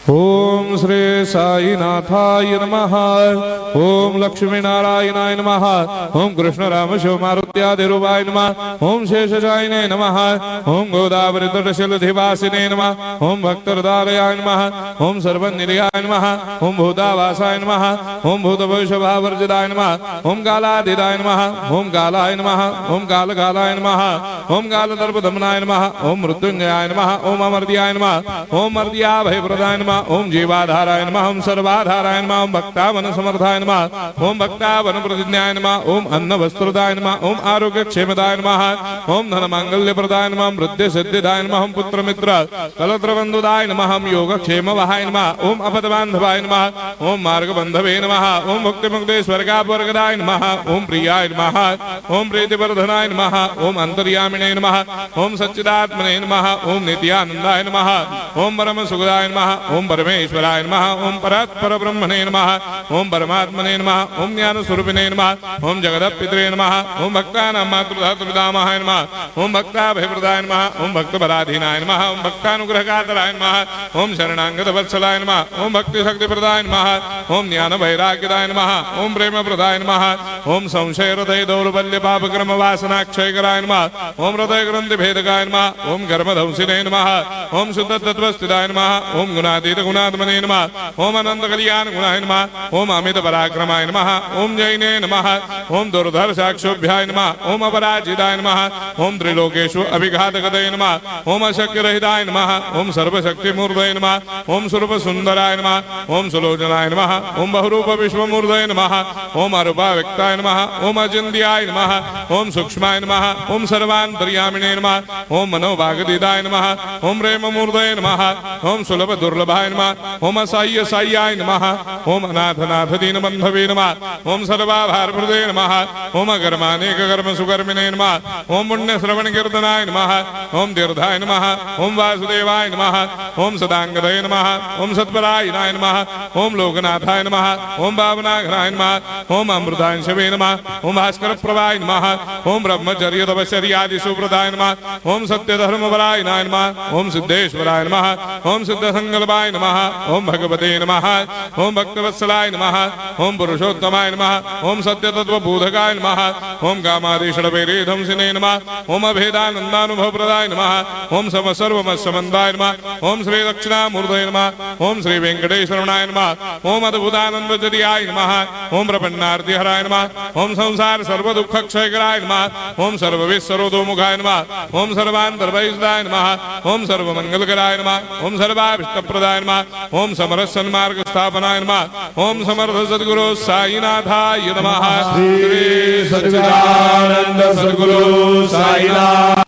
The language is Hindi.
ओम श्री साईनाथाय नमः। ओम लक्ष्मी नारायणाय नमः। ओम कृष्ण राम शिव मारुत्यादिरूपाय नमः। ओम शेषशायिने नमः। ओम गोदावरी तटशिलधिवासिने नमः। ओम भक्तहृदयाय नमः। ओम सर्वनिलयाय नमः। ओम भूतावासाय नमः। ओम भूतभविष्यभावर्जिताय नमः। ओम कालाधीताय नमः। ओम कालाय नमः। ओम कालकालाय नमः। ओम कालदर्पदमनाय नमः। ओम मृत्युंजयाय नमः। ओम अमर्त्याय नमः। ओम मर्त्याभयप्रदाय नमः। ओम जीवाधाराय नमः। ओम सर्वाधाराय नमः। ओम भक्तावन समर्थाय नमः। ओम भक्तावन प्रतिज्ञाय नमः। ओम अन्न वस्त्रदाय नमः। ओम आरोग्य क्षेमदाय नमः। ओम धन मांगल्य प्रदाय नमः। ओम वृद्धि सिद्धिदाय नमः। ओम पुत्र मित्र कलत्र बंधुदाय नमः। ओम योग क्षेम वहाय नमः। ओम अपद बांधवाय नमः। ओम मार्ग बंधवे नमः। ओम मुक्ति मुक्ति स्वर्गापवर्गदाय नमः। ओम प्रियाय नमः। ओम प्रीतिवर्धनाय नमः। ओम अंतर्यामिने नमः। ओम सच्चिदात्मने नमः। ओम नित्यानंदाय नमः। ओम परम सुखदाय नमः। ओम परमेश्वराय नमः। ओम परात्पर ब्रह्मणे नमः। ओम परमात्मने नमः। ओम ज्ञान स्वरूपिणे नमः। ओम जगदपितरे नमः। ओम भक्तानां मातृधातृपितामहाय नमः। ओम भक्ताभयप्रदाय नमः। ओम भक्तपराधीनाय नमः। ओम भक्तानुग्रहकातराय नमः। ओम शरणागत वत्सलाय नमः। ओम भक्ति शक्ति प्रदाय नमः। ओम ज्ञान वैराग्यदाय नमः। ओम प्रेम प्रदाय नमः। ओम संशय हृदय दौर्बल्य पाप कर्म वासना क्षयकराय नमः। ओम हृदय ग्रंथि भेदकाय नमः। ओम कर्मधंसिने नमः। ओम शुद्ध तत्वस्थिताय नमः। ओम गुणातीत गुणात्मने नमः। ओम अनंत कल्याण गुणाय नमः। ओम अमित पराक्रमाय नमः। ओम जैने नमः। ओम दुर्धर्षाक्षोभ्याय नमः। ओम अपराजिताय नमः। ओम त्रिलोकेषु अभिघातगतये नमः। ओम अशक्यरहिताय नमः। ओम सर्वशक्तिमूर्तये नमः। ओम स्वरूप सुंदराय नमः। ओम सुलोचनाय नमः। ओम बहुरूप विश्वमूर्तये नमः। ओम अरूपाव्यक्ताय नमः। ओम अचिन्त्याय नमः। ओम सूक्ष्माय नमः। ओम सर्वान्तर्यामिने नमः। ओम मनोभागदिदाय नमः। ओम प्रेममूर्तये नमः। ओम सुलभ दुर्लभाय नमः। ओम असाह्य साह्याय नमः। ओम अनाथनाथ दीनबन्धवे नमः। ओम सर्वाभारप्रदे नमः। ओम अकर्मानेक कर्म सुकर्मिणे नमः। ओम पुण्य श्रवण कीर्तनाय नमः। ओम तीर्थाय नमः। ओम वासुदेवाय नमः। ओम सदांगदये नमः। ओम सत्परायणाय नमः। ओम लोकनाथाय नमः। ओम भावनाघ्राय नमः। ओम अमृतांशवे नमः। ओम भास्कर प्रभाय नमः। ओम ब्रह्मचर्य तपश्चर्यादि सुप्रदाय नमः। ओम सत्य धर्मपरायणाय नमः। ओम सिद्धेश्वराय नमः। ओम सिद्ध संकल्पाय नमः। ओम भगवते नमः। ओम भक्तवत्सलाय नमः। ओम पुरुषोत्तमाय नमः। ओम सत्य तत्व बोधकाय नमः। ओम कामादिषडवेरे धंसिने नमः। ओम अभेदानंदानुभव प्रदाय नमः। ओम सम सर्वमस्समन्दाय नमः। ओम श्री दक्षिणामूर्तये नमः। ओम श्री वेंकटेश्वरनाय नमः। ओम अद्भुतानंदजरियाय नमः। ओम प्रपन्नार्ति हराय नमः। ओम संसार सर्व दुख क्षयकराय नमः। ओम सर्वविश्वरोधोमुखाय नमः। ओम सर्वांतर्भयदाय नमः। ओम सर्वमंगलकराय नमः। ओम सर्वाभिष्टप्रदाय नमः। ओम समरस सन्मार्ग स्थापनाय नमः। ओम समर्थ सद्गुरु साईनाथाय नमः। श्री सच्चिदानंद सद्गुरु साईनाथ